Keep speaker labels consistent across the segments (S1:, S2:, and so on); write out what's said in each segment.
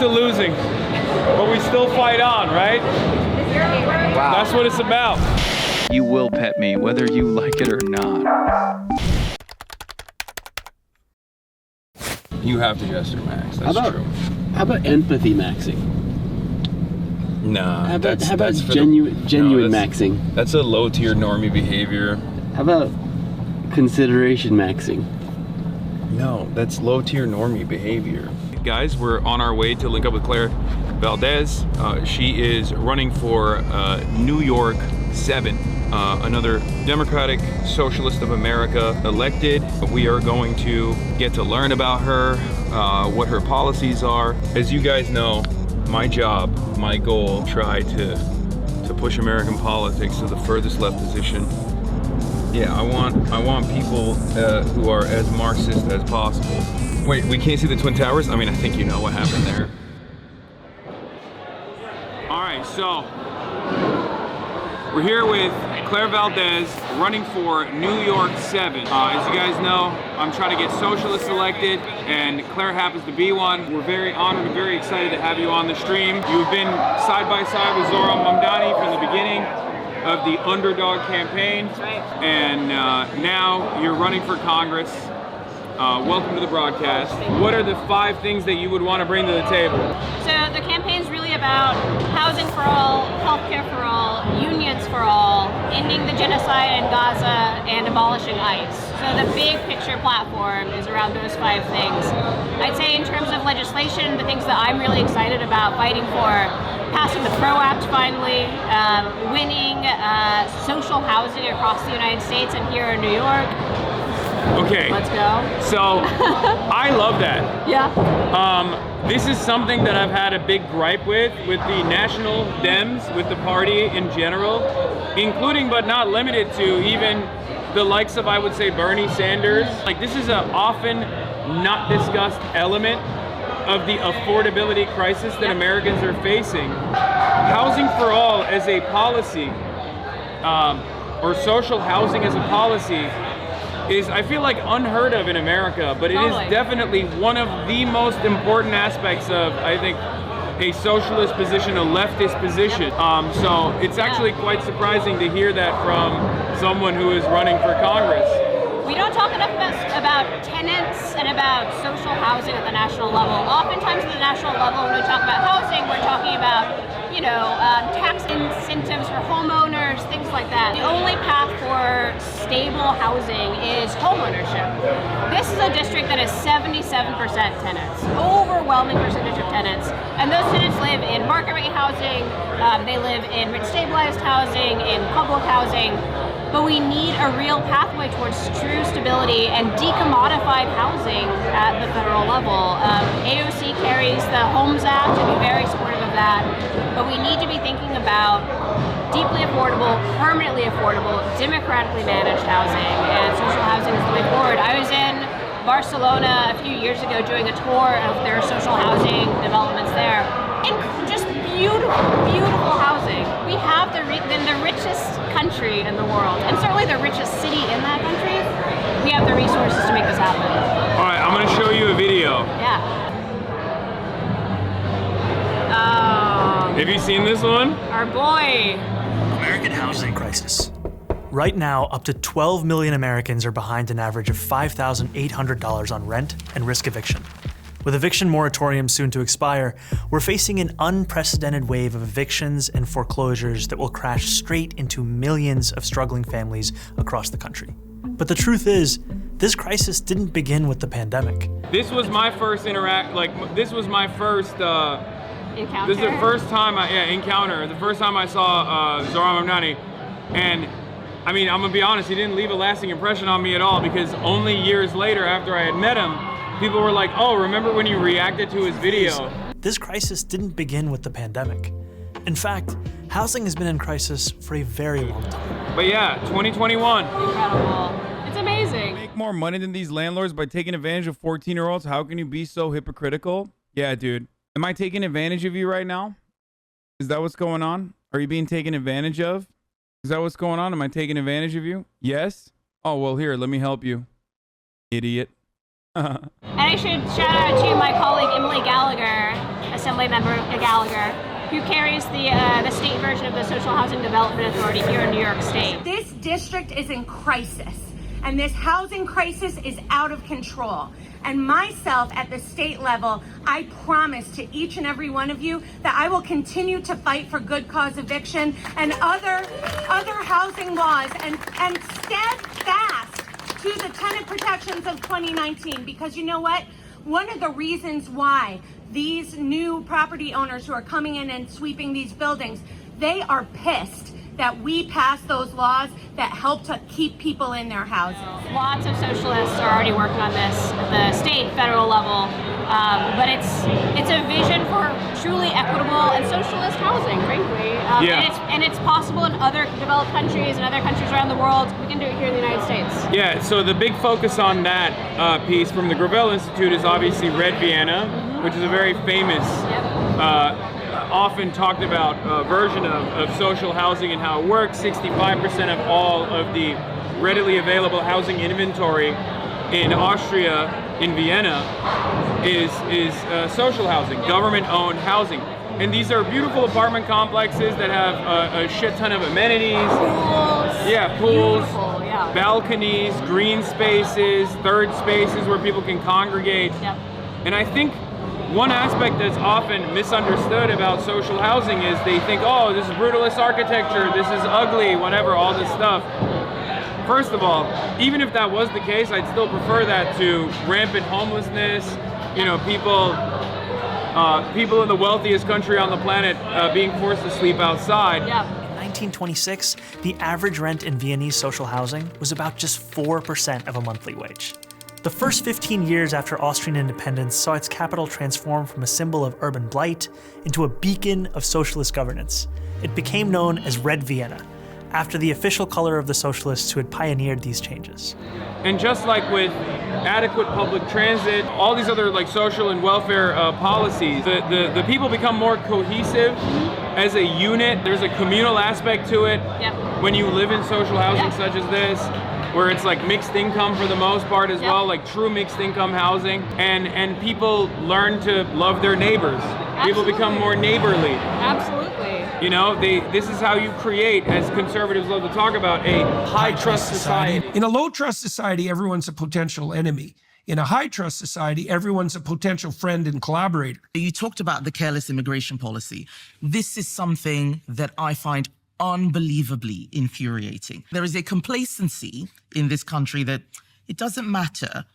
S1: to losing, but we still fight on, right?
S2: Wow.
S1: That's what it's about.
S2: You will pet me, whether you like it or not.
S1: You have to gesture, Max. That's true.
S3: How about empathy maxing?
S1: Nah.
S3: How about genuine maxing?
S1: That's a low-tier normie behavior.
S3: How about consideration maxing?
S1: No, that's low-tier normie behavior. Guys, we're on our way to link up with Claire Valdez. She is running for New York 7, another Democratic Socialist of America elected. We are going to get to learn about her, what her policies are. As you guys know, my job, my goal, try to push American politics to the furthest left position. Yeah, I want people who are as Marxist as possible. Wait, we can't see the Twin Towers? I mean, I think you know what happened there. All right, so we're here with Claire Valdez running for New York 7. As you guys know, I'm trying to get socialists elected, and Claire happens to be one. We're very honored and very excited to have you on the stream. You've been side by side with Zohran Mamdani from the beginning of the underdog campaign.
S4: That's right.
S1: And now you're running for Congress. Welcome to the broadcast. What are the 5 things that you would want to bring to the table?
S4: So the campaign's really about housing for all, healthcare for all, unions for all, ending the genocide in Gaza, and abolishing ICE. So the big picture platform is around those 5 things. I'd say in terms of legislation, the things that I'm really excited about fighting for: passing the PRO Act finally, winning social housing across the United States and here in New York.
S1: Okay.
S4: Let's go.
S1: So, I love that.
S4: Yeah.
S1: This is something that I've had a big gripe with the national Dems, with the party in general, including but not limited to even the likes of, I would say, Bernie Sanders. Like, this is an often not discussed element of the affordability crisis that Americans are facing. Housing for all as a policy, or social housing as a policy, is, I feel like, unheard of in America, but it is definitely one of the most important aspects of, I think, a socialist position, a leftist position. So it's actually quite surprising to hear that from someone who is running for Congress.
S4: We don't talk enough about tenants and about social housing at the national level. Oftentimes at the national level, when we talk about housing, we're talking about, you know, tax incentives for homeowners, things like that. The only path for stable housing is homeownership. This is a district that is 77% tenants, overwhelming percentage of tenants. And those tenants live in market rate housing, they live in rich stabilized housing, in public housing. But we need a real pathway towards true stability and decommodified housing at the federal level. AOC carries the Homes Act, and we're very supportive of that. But we need to be thinking about deeply affordable, permanently affordable, democratically managed housing, and social housing is the way forward. I was in Barcelona a few years ago doing a tour of their social housing developments there. And just beautiful, beautiful housing. We have the richest country in the world, and certainly the richest city in that country. We have the resources to make this happen.
S1: All right, I'm gonna show you a video.
S4: Yeah.
S1: Have you seen this one?
S4: Our boy.
S5: American housing crisis. Right now, up to 12 million Americans are behind an average of $5,800 on rent and risk eviction. With eviction moratoriums soon to expire, we're facing an unprecedented wave of evictions and foreclosures that will crash straight into millions of struggling families across the country. But the truth is, this crisis didn't begin with the pandemic.
S1: This was my first this was my first
S4: Encounter?
S1: This is the first time encounter. The first time I saw Zohran Mamdani, and I mean, I'm gonna be honest, he didn't leave a lasting impression on me at all, because only years later, after I had met him, people were like, "Oh, remember when you reacted to his video?"
S5: This crisis didn't begin with the pandemic. In fact, housing has been in crisis for a very long time.
S1: But yeah, 2021.
S4: Incredible. It's amazing.
S1: Make more money than these landlords by taking advantage of 14-year-olds. How can you be so hypocritical? Yeah, dude. Am I taking advantage of you right now? Is that what's going on? Are you being taken advantage of? Is that what's going on? Am I taking advantage of you? Yes? Oh, well, here, let me help you. Idiot.
S4: And I should shout out to my colleague Emily Gallagher, a Assemblymember Gallagher, who carries the state version of the Social Housing Development Authority here in New York State.
S6: This district is in crisis, and this housing crisis is out of control. And myself, at the state level, I promise to each and every one of you that I will continue to fight for good cause eviction and other housing laws and stand fast to the tenant protections of 2019. Because you know what? One of the reasons why these new property owners who are coming in and sweeping these buildings, they are pissed that we passed those laws that help to keep people in their houses.
S4: Lots of socialists are already working on this at the state, federal level, but it's a vision for truly equitable and socialist housing, frankly. And it's possible in other developed countries and other countries around the world. We can do it here in the United States.
S1: Yeah, so the big focus on that piece from the Gravel Institute is obviously Red Vienna, which is a very famous, often talked about version of social housing and how it works. 65% of all of the readily available housing inventory in Austria, in Vienna, is social housing, government-owned housing. And these are beautiful apartment complexes that have a shit ton of amenities. Pools, balconies, green spaces, third spaces where people can congregate. And I think one aspect that's often misunderstood about social housing is they think, oh, this is brutalist architecture, this is ugly, whatever, all this stuff. First of all, even if that was the case, I'd still prefer that to rampant homelessness, people in the wealthiest country on the planet being forced to sleep outside.
S5: In 1926, the average rent in Viennese social housing was about just 4% of a monthly wage. The first 15 years after Austrian independence saw its capital transform from a symbol of urban blight into a beacon of socialist governance. It became known as Red Vienna, after the official color of the socialists who had pioneered these changes.
S1: And just like with adequate public transit, all these other like social and welfare policies, the people become more cohesive as a unit. There's a communal aspect to it. When you live in social housing such as this, where it's like mixed income for the most part as well, like true mixed income housing, and people learn to love their neighbors. People become more neighborly. This is how you create, as conservatives love to talk about, a high trust society.
S7: In a low trust society, everyone's a potential enemy. In a high trust society, everyone's a potential friend and collaborator.
S8: You talked about the careless immigration policy. This is something that I find unbelievably infuriating. There is a complacency in this country that it doesn't matter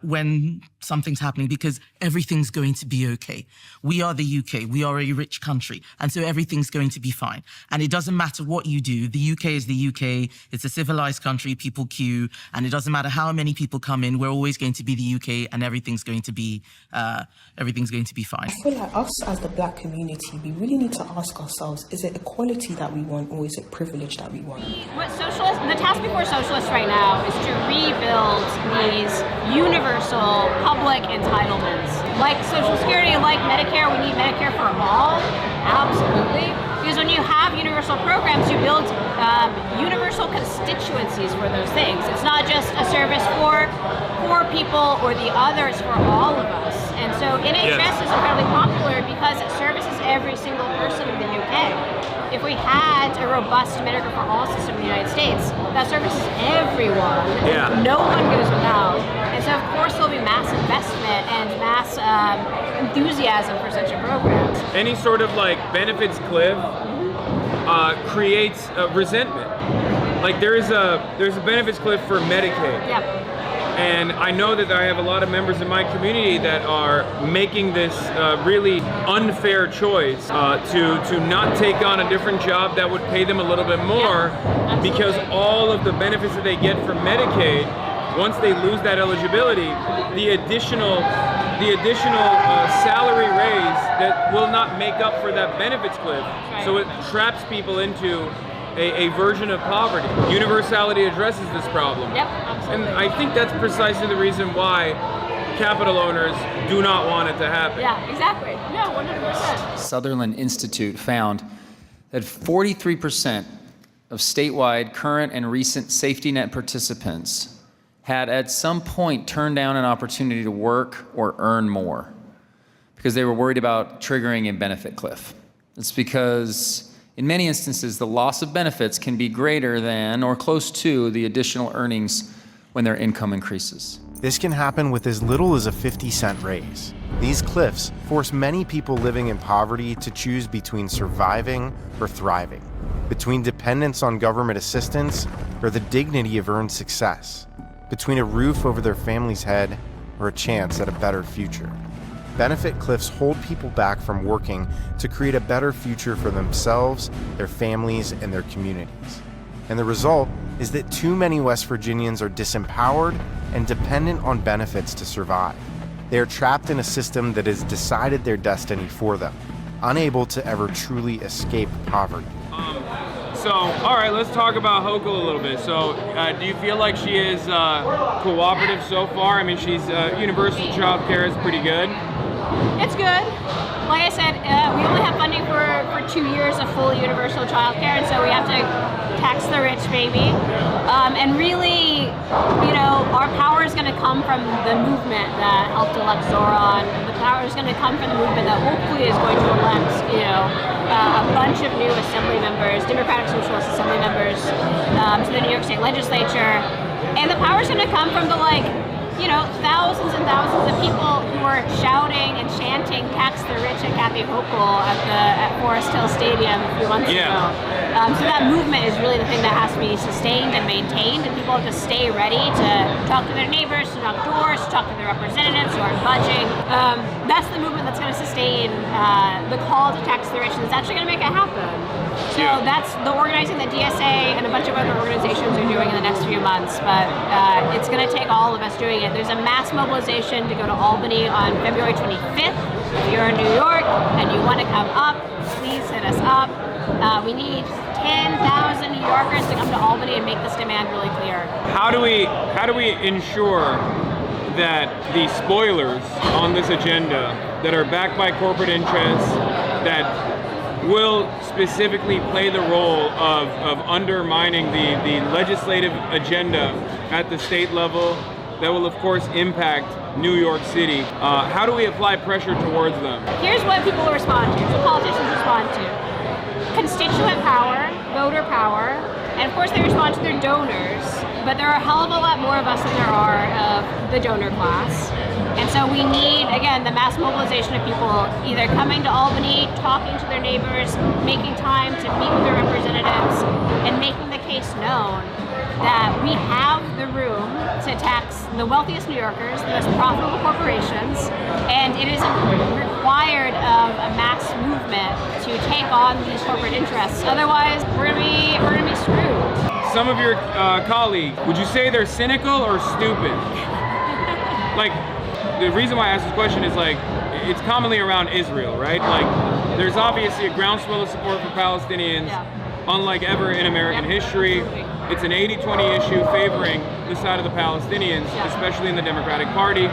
S8: when something's happening because everything's going to be okay. We are the UK, we are a rich country, and so everything's going to be fine. And it doesn't matter what you do, the UK is the UK, it's a civilized country, people queue, and it doesn't matter how many people come in, we're always going to be the UK and everything's going to be fine.
S9: I feel like us as the black community, we really need to ask ourselves, is it equality that we want or is it privilege that we want?
S4: The task before socialists right now is to rebuild these universal public entitlements. Like Social Security, like Medicare, we need Medicare for all, absolutely. Because when you have universal programs, you build universal constituencies for those things. It's not just a service for poor people or the others, for all of us. And so NHS is incredibly popular because it services every single person in the UK. If we had a robust Medicare for all system in the United States, that services everyone. No one goes without. And so of course there'll be mass investment and mass enthusiasm for such a program.
S1: Any sort of like benefits cliff creates resentment. Like there's a benefits cliff for Medicaid. And I know that I have a lot of members in my community that are making this really unfair choice to not take on a different job that would pay them a little bit more because all of the benefits that they get from Medicaid, once they lose that eligibility, the additional salary raise that will not make up for that benefits cliff. So it traps people into a version of poverty. Universality addresses this problem. And I think that's precisely the reason why capital owners do not want it to happen.
S4: Exactly. No, 100%.
S10: Sutherland Institute found that 43% of statewide current and recent safety net participants had at some point turned down an opportunity to work or earn more because they were worried about triggering a benefit cliff. It's because in many instances, the loss of benefits can be greater than or close to the additional earnings when their income increases.
S11: This can happen with as little as a 50-cent raise. These cliffs force many people living in poverty to choose between surviving or thriving, between dependence on government assistance or the dignity of earned success, between a roof over their family's head or a chance at a better future. Benefit cliffs hold people back from working to create a better future for themselves, their families, and their communities. And the result is that too many West Virginians are disempowered and dependent on benefits to survive. They are trapped in a system that has decided their destiny for them, unable to ever truly escape poverty.
S1: So, all right, let's talk about hochul a little bit. So, do you feel like she is cooperative so far? I mean, she's universal child care is pretty good.
S4: It's good. Like I said, we only have funding for 2 years of full universal child care, and so we have to tax the rich, baby. And really, you know, our power is going to come from the movement that helped elect Zohran. The power is going to come from the movement that hopefully is going to elect, you know, a bunch of new assembly members, Democratic Socialist assembly members, to the New York State Legislature. And the power is going to come from the, like, you know, thousands and thousands of people who are shouting and chanting "Tax the Rich" and Kathy Hochul at Forest Hill Stadium a few months ago. So that movement is really the thing that has to be sustained and maintained, and people have to stay ready to talk to their neighbors, to knock doors, to talk to their representatives who aren't budging. That's the movement that's going to sustain the call to tax the rich, and it's actually going to make it happen. So that's the organizing that DSA and a bunch of other organizations are doing in the next few months, but it's going to take all of us doing it. There's a mass mobilization to go to Albany on February 25th. If you're in New York and you want to come up, please hit us up. We need 10,000 New Yorkers to come to Albany and make this demand really clear.
S1: How do we ensure that the spoilers on this agenda that are backed by corporate interests, that will specifically play the role of undermining the legislative agenda at the state level, that will of course impact New York City? How do we apply pressure towards them?
S4: Here's what people will respond to, what politicians respond to. Constituent power, voter power, and of course they respond to their donors, but there are a hell of a lot more of us than there are of the donor class. And so we need, again, the mass mobilization of people either coming to Albany, talking to their neighbors, making time to meet with their representatives, and making the case known that we have the room to tax the wealthiest New Yorkers, the most profitable corporations, and it is required of a mass movement to take on these corporate interests. Otherwise, we're gonna be screwed.
S1: Some of your colleagues, would you say they're cynical or stupid? Like, the reason why I ask this question is, like, it's commonly around Israel, right? Like, there's obviously a groundswell of support for Palestinians, unlike ever in American history. It's an 80-20 issue favoring the side of the Palestinians, especially in the Democratic Party.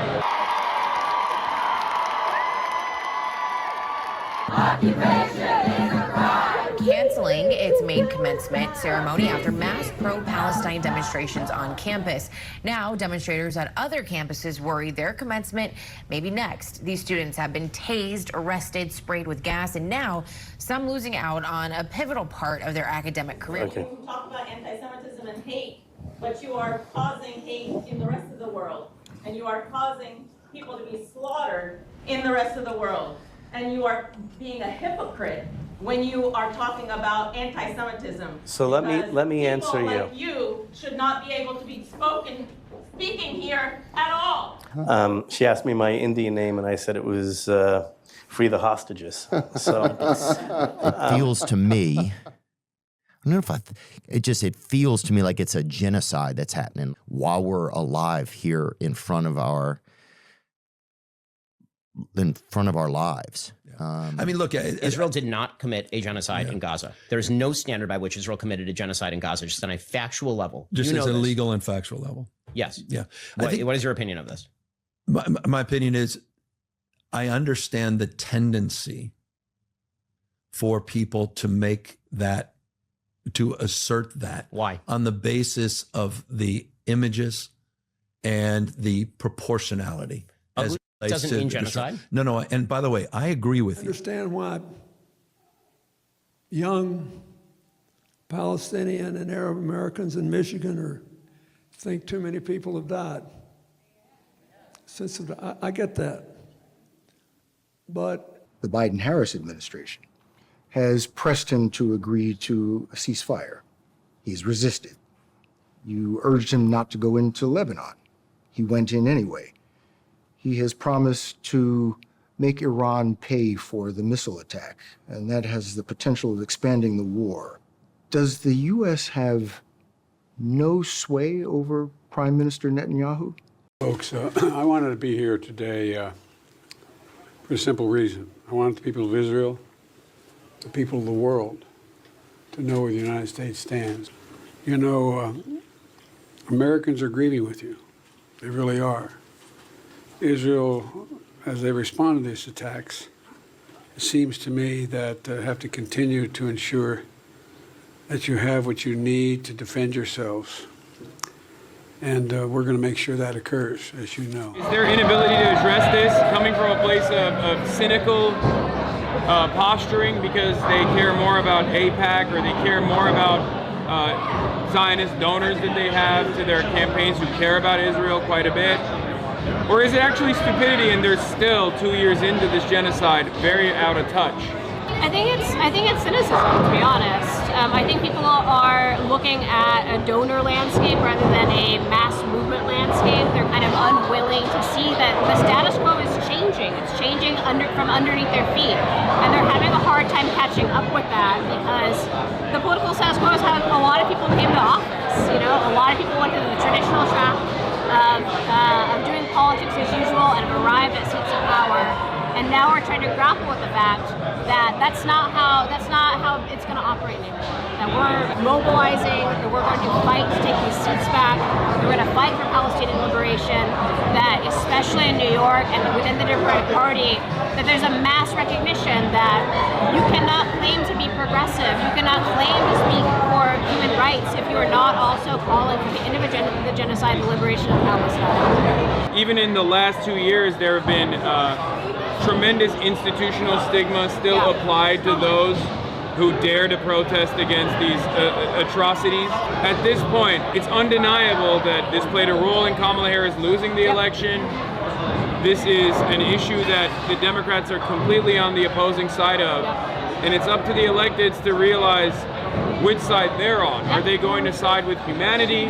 S12: Canceling its main commencement ceremony after mass pro-Palestine demonstrations on campus. Now, demonstrators at other campuses worry their commencement may be next. These students have been tased, arrested, sprayed with gas, and now some losing out on a pivotal part of their academic career.
S13: You talk about anti-Semitism and hate, but you are causing hate in the rest of the world, and you are causing people to be slaughtered in the rest of the world, and you are being a hypocrite when you are talking about anti-Semitism.
S14: So let me answer you.
S13: People like you should not be able to be speaking here at all.
S14: She asked me my Indian name, and I said it was Free the Hostages. So
S15: it feels to me. I don't know if it feels to me like it's a genocide that's happening while we're alive here in front of our lives.
S16: I mean, look, Israel did not commit a genocide in Gaza. There's no standard by which Israel committed a genocide in Gaza, just on a factual level.
S17: Just as a legal and factual level.
S16: Yes.
S17: Yeah.
S16: What is your opinion of this?
S17: My opinion is, I understand the tendency for people to make that, to assert that.
S16: Why?
S17: On the basis of the images and the proportionality. as it relates
S16: doesn't
S17: to
S16: mean
S17: the
S16: genocide.
S17: No. And by the way, I agree with you.
S18: Understand why young Palestinian and Arab Americans in Michigan think too many people have died. I get that. But
S19: the Biden-Harris administration has pressed him to agree to a ceasefire. He's resisted. You urged him not to go into Lebanon. He went in anyway. He has promised to make Iran pay for the missile attack, and that has the potential of expanding the war. Does the U.S. have no sway over Prime Minister Netanyahu?
S20: Folks, I wanted to be here today for a simple reason. I want the people of Israel, the people of the world, to know where the United States stands. You know, Americans are grieving with you. They really are. Israel, as they respond to these attacks, it seems to me that have to continue to ensure that you have what you need to defend yourselves. And we're going to make sure that occurs, as you know.
S1: Is there inability to address this coming from a place of cynical posturing because they care more about AIPAC or they care more about Zionist donors that they have to their campaigns who care about Israel quite a bit? Or is it actually stupidity and they're still 2 years into this genocide very out of touch?
S4: I think it's cynicism, to be honest. I think people are looking at a donor landscape rather than a mass movement landscape. They're kind of unwilling to see that the status quo is changing. It's changing from underneath their feet. And they're having a hard time catching up with that because the political status quo has had a lot of people came to office. You know, a lot of people went to the traditional track of doing politics as usual and have arrived at seats of power. And now we're trying to grapple with the fact that that's not how it's going to operate anymore. That we're mobilizing, that we're going to fight to take these seats back. We're going to fight for Palestinian liberation. That especially in New York and within the Democratic Party, that there's a mass recognition that you cannot claim to be progressive. You cannot claim to speak for human rights if you are not also calling for the end of the genocide and the liberation of Palestine.
S1: Even in the last 2 years, there have been tremendous institutional stigma still applied to those who dare to protest against these atrocities. At this point, it's undeniable that this played a role in Kamala Harris losing the election. This is an issue that the Democrats are completely on the opposing side of, and it's up to the electeds to realize which side they're on. Are they going to side with humanity?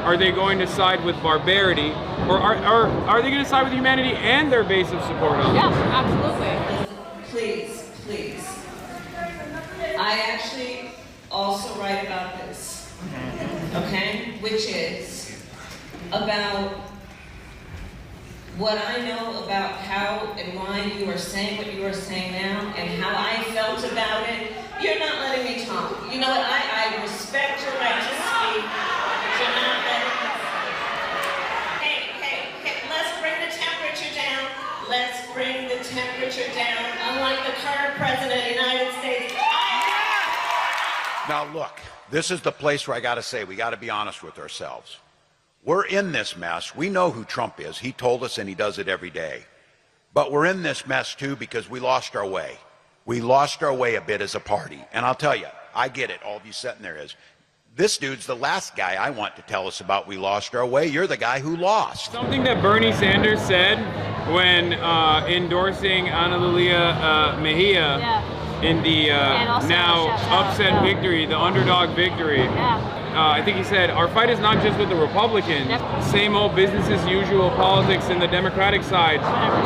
S1: Are they going to side with barbarity? Or are they going to side with humanity and their base of support?
S4: Yeah, absolutely.
S21: Please. I actually also write about this, okay? Which is about what I know about how and why you are saying what you are saying now and how I felt about it. You're not letting me talk. You know what? I respect your right to speak, but you're not letting me speak. Hey, let's bring the temperature down. Let's bring the temperature down. Unlike the current president of the United States.
S22: Now look, this is the place where I got to say we got to be honest with ourselves. We're in this mess. We know who Trump is. He told us and he does it every day. But we're in this mess too because we lost our way. We lost our way a bit as a party. And I'll tell you, I get it. All of you sitting there is. This dude's the last guy I want to tell us about we lost our way. You're the guy who lost.
S1: Something that Bernie Sanders said when endorsing Analulia Mejia in the now upset victory, the underdog victory. I think he said, our fight is not just with the Republicans. Same old business as usual politics in the Democratic side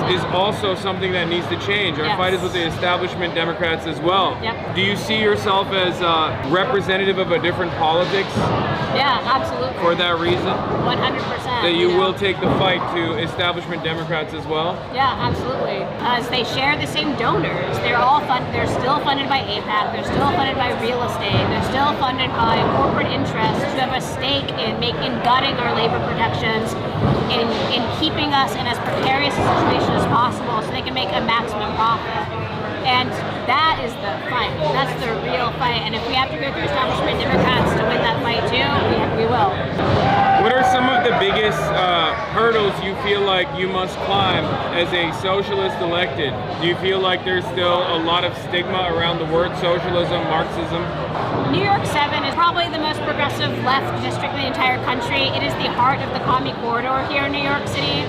S1: is also something that needs to change. Our fight is with the establishment Democrats as well. Do you see yourself as representative of a different politics?
S4: Yeah, absolutely.
S1: For that reason?
S4: 100%.
S1: That you will take the fight to establishment Democrats as well?
S4: Yeah, absolutely. As they share the same donors. They're still funded by AIPAC. They're still funded by real estate. They're still funded by corporate interests who have a stake in gutting our labor protections, in keeping us in as precarious a situation as possible so they can make a maximum profit. And that is the fight. That's the real fight. And if we have to go through establishment Democrats to win that fight too, we will.
S1: What are some of the biggest hurdles you feel like you must climb as a socialist elected? Do you feel like there's still a lot of stigma around the word socialism, Marxism?
S4: New York 7 is probably the most progressive left district in the entire country. It is the heart of the commie corridor here in New York City,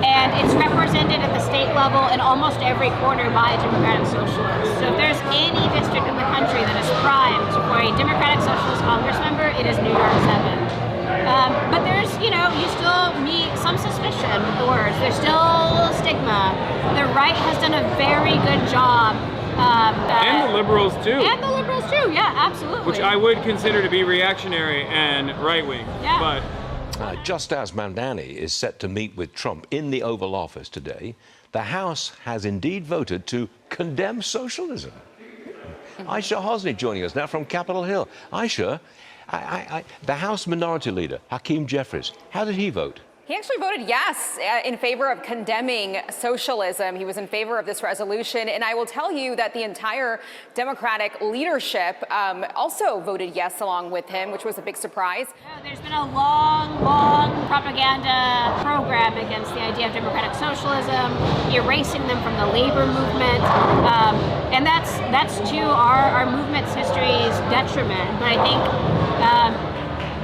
S4: and it's represented at the state level in almost every corner by a Democratic Socialist. So if there's any district in the country that is primed for a Democratic Socialist Congress member, it is New York 7. But there's, you still meet some suspicion with the words. There's still stigma. The right has done a very good job.
S1: And the liberals too.
S4: And the liberals too, yeah, absolutely.
S1: Which I would consider to be reactionary and right-wing.
S4: Yeah.
S1: But
S2: just as Mamdani is set to meet with Trump in the Oval Office today, the House has indeed voted to condemn socialism. Aisha Hosni joining us now from Capitol Hill. Aisha, the House Minority Leader, Hakeem Jeffries, how did he vote?
S3: He actually voted yes in favor of condemning socialism. He was in favor of this resolution. And I will tell you that the entire Democratic leadership also voted yes along with him, which was a big surprise.
S4: There's been a long propaganda program against the idea of democratic socialism, erasing them from the labor movement. And that's to our movement's history's detriment. But I think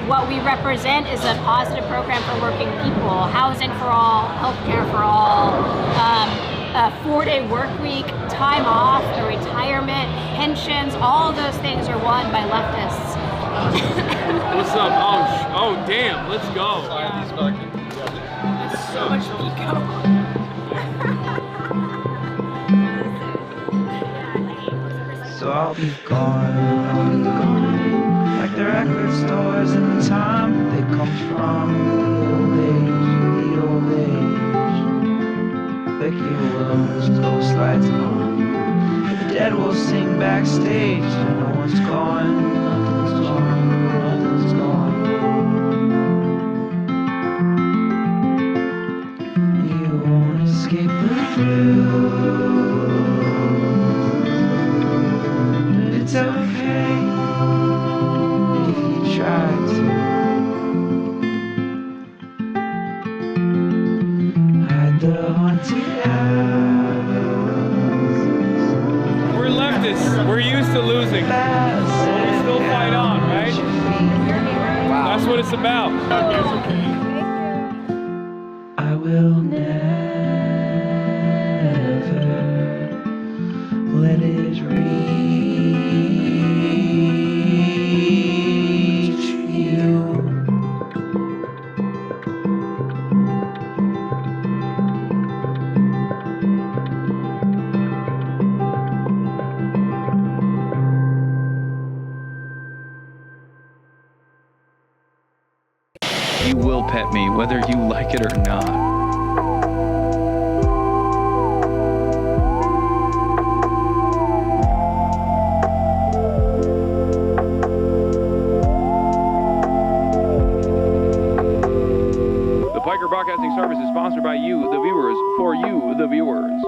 S4: what we represent is a positive program for working people, housing for all, healthcare for all, a 4-day work week, time off, a retirement, pensions, all of those things are won by leftists.
S1: What's up? Oh, damn, let's go.
S4: That's so much pico.
S23: So I'll be gone. Like the record stores in the time they come from. The old age. Vicky Williams, ghost lights on. The dead will sing backstage. No one's gone, nothing's gone, nothing's gone. You won't escape the thrill. But it's okay. Tried to hide the haunted house.
S1: We're leftists. We're used to losing. But we still fight on, right? Wow. That's what it's about.
S23: I will never let it reach.
S24: You will pet me, whether you like it or not.
S1: The Piker Broadcasting Service is sponsored by you, the viewers, for you, the viewers.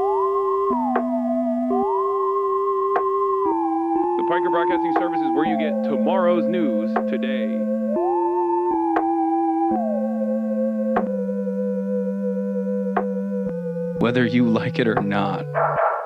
S1: The Piker Broadcasting Service is where you get tomorrow's news today.
S24: Whether you like it or not.